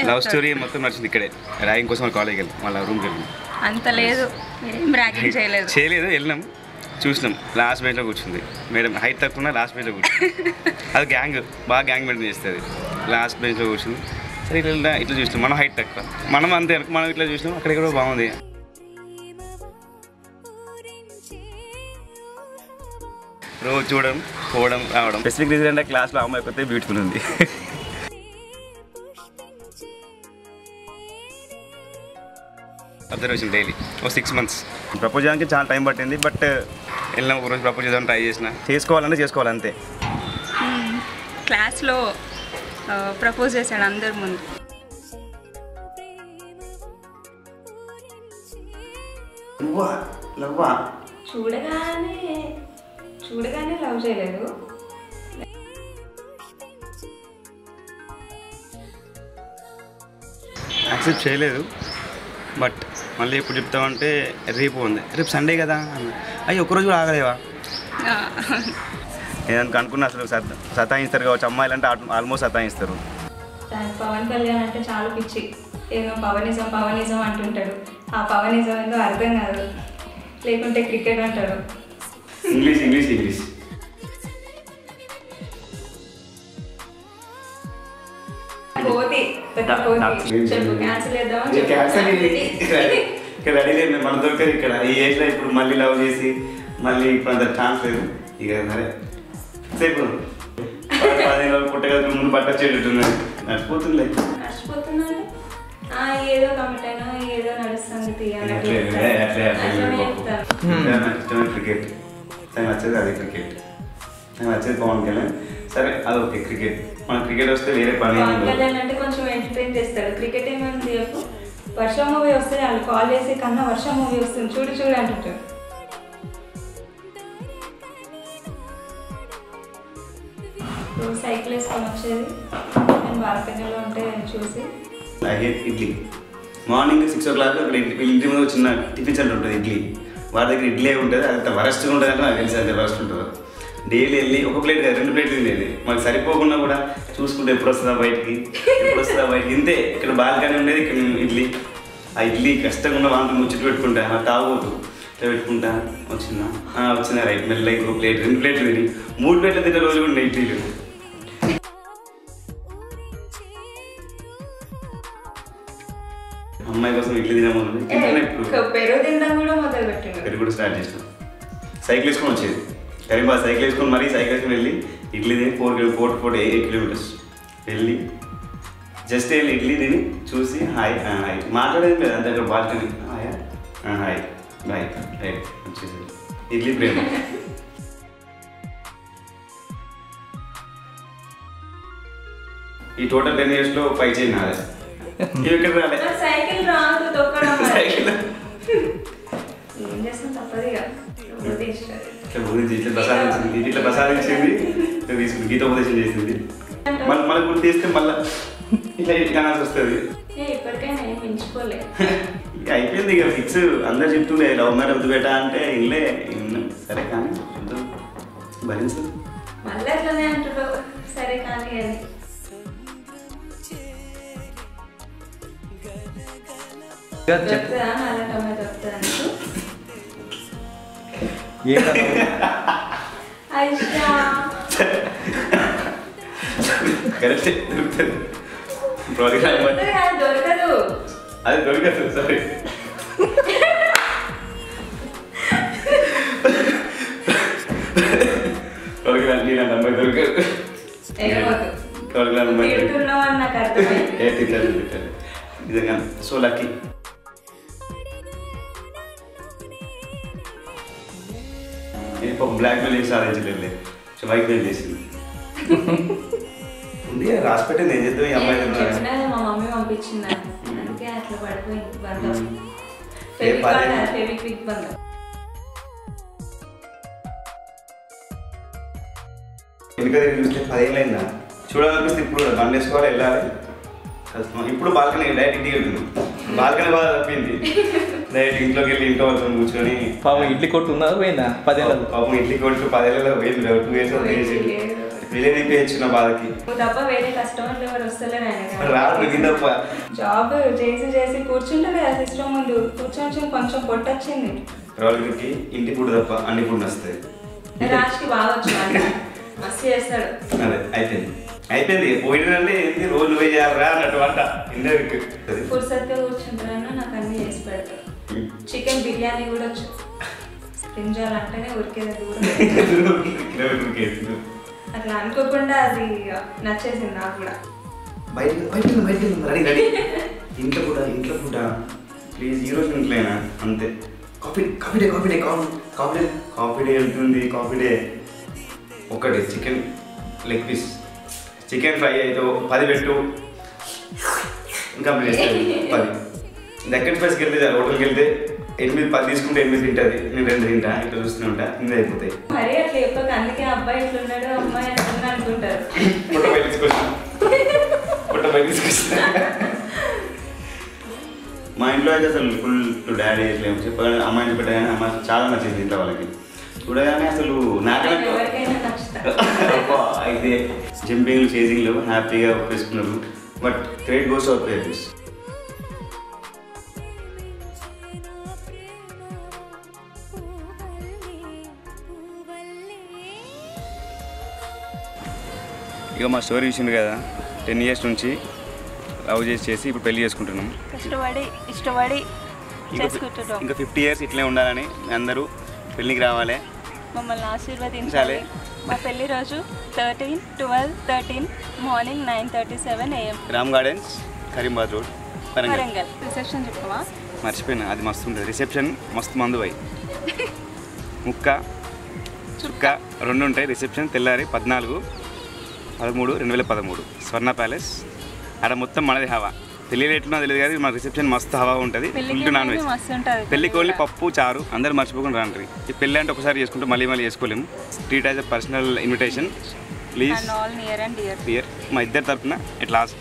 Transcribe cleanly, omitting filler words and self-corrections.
Love story మొత్తం నడిచింది ఇక్కడే. ర్యాగింగ్ కోసం కాలేజ్కి వెళ్ళి మళ్ళీ రూమ్కి వెళ్ళి అంత లేదు, ఏం ర్యాగింగ్ చేయలేదు. వెళ్ళినాం, చూసినాం. లాస్ట్ బెంచ్లో కూర్చుంది మేడం. హైట్ తక్కువ లాస్ట్ బెంచ్లో కూర్చుంది. అది గ్యాంగ్, బాగా గ్యాంగ్ మెయింటైన్ చేస్తుంది. లాస్ట్ బెంచ్లో కూర్చుంది. సరే ఇట్లా చూసినాం. మనం హైట్ తక్కువ, మనం అంతే అనుకో. మనం ఇట్లా చూసినాం. అక్కడ కూడా బాగుంది. రోజు చూడడం, పోవడం, రావడం. స్పెసిఫిక్ రీజన్ అంటే క్లాస్లో అమ్మాయి కొత్త బ్యూటిఫుల్ ఉంది. అబ్జర్వేషన్ డైలీ ఓ 6 months. ప్రపోజ్ చేయడానికి చాలా టైం పట్టింది. బట్ వెళ్ళిన ఒక రోజు ప్రపోజ్ చేద్దామని ట్రై చేసిన. చేసుకోవాలి అంతే. క్లాస్లో ప్రపోజ్ చేశాడు అందరి ముందు. చూడగానే లవ్ చేయలేదు. యాక్సెప్ట్ చేయలేదు. బట్ మళ్ళీ ఎప్పుడు చెప్తామంటే రేపు ఉంది. రేపు సండే కదా. అయ్యి ఒక్కరోజు కూడా ఆగలేవా? ఏదనుకు అనుకున్నా. అసలు సతాయిస్తారు కావచ్చు అమ్మాయిలు అంటే. ఆల్మోస్ట్ సతాయిస్తారు. పవన్ కళ్యాణ్ అంటే చాలా పిచ్చి. ఏదో పవనిజం అంటుంటాడు. ఆ పవనిజం ఏదో అర్థం కాదు. లేకుంటే క్రికెట్ అంటాడు. ఇంగ్లీష్ రెడీ లేదు. మన దొరకదు ఇక్కడ ఈ ఏజ్లో. ఇప్పుడు మళ్ళీ లవ్ చేసి మళ్ళీ ఇప్పుడు అంత ఛాన్స్ లేదు. ఇక సరే సేపు 15 రోజులు పుట్టగల ముందు పట్టొచ్చేటట్టున్నది. నడిచిపోతుంది. ఏదో కమిట్ అయినా ఏదో నడుస్తుంది. క్రికెట్ నాకు నచ్చేది అదే. క్రికెట్ నాకు నచ్చేది పవన్ కళ్యాణ్. సరే అదొకే క్రికెట్. మన క్రికెట్ వస్తే వేరే పని. పవన్ కళ్యాణ్ అంటే కొంచెం ఎంటర్టైన్ చేస్తాడు. క్రికెట్ ఏమైంది చెప్పు. వర్షం మూవీ వస్తే వాళ్ళు కాల్ చేసి కన్నా వర్షం మూవీ వస్తుంది చూడు అంటుంటాడు. సైకిల్ వేసుకొని వచ్చేది నేను బాల్కనీలో ఉంటే చూసి. ఇడ్లీ మార్నింగ్ 6 o'clock అక్కడ ఇంటి ముందు చిన్న టిఫిన్ సెంటర్ ఉంటుంది. ఇడ్లీ వాడి దగ్గర ఇడ్లీ ఉంటుంది. అంత వరస్ట్గా ఉంటుంది అంటే నాకు తెలిసి అంతే వరస్ట్ ఉంటుంది. డైలీ వెళ్ళి ఒక ప్లేట్ కాదు 2 ప్లేట్లు తినేది. మాకు సరిపోకుండా కూడా చూసుకుంటే ఎప్పుడు వస్తుందా బయటికి ఇంతే. ఇక్కడ బాల్కనీ ఉండేది. ఇక్కడ ఇడ్లీ. ఆ ఇడ్లీ కష్టంగా వాంటి ముచ్చట పెట్టుకుంటా. ఆ తాగొద్దు ఇట్లా పెట్టుకుంటా. వచ్చిందా రైట్. మెల్లగా ఇంకో ప్లేట్ 2 ప్లేట్లు తిని 3 ప్లేట్లు తింటే రోజులు ఉన్నాయి ఇడ్లీలు. అమ్మాయి కోసం ఇడ్లీ తినమని పెరుగు కూడా స్టార్ట్ చేసినాం. సైకిల్ వేసుకొని వచ్చేది. కరీంబాద్ సైకిల్ వేసుకొని మరీ సైకిల్ వేసుకొని వెళ్ళి ఇడ్లీ తిని 8 kilometers వెళ్ళి జస్ట్ వెళ్ళి ఇడ్లీ తిని చూసి హాయ్ మాట్లాడేది లేదు. అంతే. అక్కడ బాల్కనీ హాయ్ బాయ్ రైట్ వచ్చేసి ఇడ్లీ ప్రేమ. ఈ టోటల్ 10 yearsలో 5 చేయి నాదే. ఇక్కడ రాలే సైకిల్ రాదు తొక్కడం. ఏం చేస్తాం తప్పదు. ఇట్లా ప్రసాదించింది తీసుకుని గీతోపదేశం చేసింది. మళ్ళీ గుర్తు తీస్తే మళ్ళీ ఇట్లా కానాల్సి వస్తుంది. అయిపోయింది ఇక ఫిక్స్. అందరు చెప్తుండే లవ్ మ్యారేజ్ వద్దు బేటా అంటే ఇల్లే. సరే కానీ చూద్దాం భరించు. సరే కానీ కరెక్ట్ దొరకదు. అది దొరకదు. సరే అమ్మాయి దొరకదు. నిజంగా సో లక్కీ. బ్లాక్ మెయిల్ చేసి సాధించలేదు. వైట్ మెయిల్ చేసింది. ఉంది రాసి పెట్టింది. ఏం చేద్దాం ఈ అమ్మాయి. మా మమ్మీ పంపించింది. అందుకే అట్లా పడిపోయింది. వెనుక చూస్తే 10 ఏళ్ళు అయిందా చూడాలనిపిస్తే. ఇప్పుడు బండి వేసుకోవాలి వెళ్ళాలి. ఇప్పుడు బాల్కనీ డైరెక్ట్ ఇంటికి వెళ్తున్నాం. బాల్కనీ బాగా తప్పింది. డైరెక్ట్ ఇంట్లోకి వెళ్ళి ఇంట్లో వాళ్ళతో కూర్చొని పాపం ఇడ్లీ కొట్టు ఉన్నదా పోయిందా 10 ఏళ్ళ. పాపం ఇడ్లీ కొట్టు 10 ఏళ్ళలో పోయింది. 2 years బిర్యానీ ఇచ్చిన బాధకి తప్ప వేరే కస్టమర్లు ఎవరు వస్తలేరు ఆయన రాదు తప్ప. జాబ్ చేసి చేసి కూర్చుంటారు కదా సిస్టమ్ ముందు కూర్చొని కొంచెం పొట్టొచ్చింది. వాళ్ళకి ఇంటి ఫుడ్ తప్ప అన్ని ఫుడ్ వస్తాయి. రాజ్కి బాగా వచ్చింది మస్తు చేస్తాడు. అదే అయిపోయింది పోయినంటే ఏంటి రోజు వేయాలరా అన్నట్టు వంట ఇండైరెక్ట్ ఫుర్సత్గా కూర్చుంటారన్నా నాకు అన్ని చేసి పెడతారు. చికెన్ బిర్యానీ కూడా వచ్చు. తింజాలంటేనే ఉరికేది దూరం అట్లా అనుకోకుండా అది నచ్చేసింది నాకు కూడా. బయటకి ఇంట్లో కూడా ప్లీజ్ ఈరోజు ఇంట్లోనా అంతే. కాఫీ డే వెళ్తుంది. కాఫీ డే ఒకటి chicken leg piece chicken fry అయితే 10 పెట్టు ఇంకా 10. దక్కన్ ఫ్రైస్కి వెళ్తే హోటల్కి వెళ్తే 8-10 తీసుకుంటే 8 తింటుంది. నేను 2 తింటా. ఇట్లా చూస్తూనే ఉంటా. కింద అయిపోతాయి. మరి అట్లా చెప్పక అందుకే అబ్బాయి ఇట్లున్నాడు అమ్మాయి అట్లా అనుకుంటారు. పొట్ట బయట తీసుకొచ్చిన మా ఇంట్లో అయితే అసలు ఫుల్ డాడీ ఇట్లేము చెప్పగానే అమ్మాయిని పెట్టగానే అమ్మాయి చాలా నచ్చింది ఇంట్లో వాళ్ళకి. చూడగానే అసలు నాకైనా అయితే జంపింగ్లు చేజింగ్లు హ్యాపీగా ఒప్పేసుకున్నారు. But credit goes our parents. ఇక మా స్టోరీ విషయం కదా 10 years నుంచి లవ్ చేసి ఇప్పుడు పెళ్లి చేసుకుంటున్నాం. కష్టపడి ఇష్టపడి ఇంకా 50 years ఇట్లే ఉండాలని అందరూ పెళ్ళికి రావాలి, మమ్మల్ని ఆశీర్వదించాలి. మా పెళ్లి రోజు 13/12/13 morning 9:37 AM Ram gardens Karimabad road Warangal. Reception చెప్పవా? మర్చిపోయినా అది మస్తు ఉంటుంది. రిసెప్షన్ మస్తు మందు పోయి ముక్క చుక్క 2 ఉంటాయి. రిసెప్షన్ తెల్లారి 14/13/2013 స్వర్ణ ప్యాలెస్. ఆడ మొత్తం మనది హవా. పెళ్ళి ఎట్లున్నా తెలియదు కానీ మన రిసెప్షన్ మస్తు హవా ఉంటుంది. Full non veg. పెళ్ళికి ఓన్లీ పప్పు చారు అందరూ మర్చిపోకుండా రాండి. ఈ పెళ్ళి అంటే ఒకసారి చేసుకుంటే మళ్ళీ చేసుకోలేము. Treat as a personal invitation please. మా ఇద్దరి తరఫున ఇట్ లాస్ట్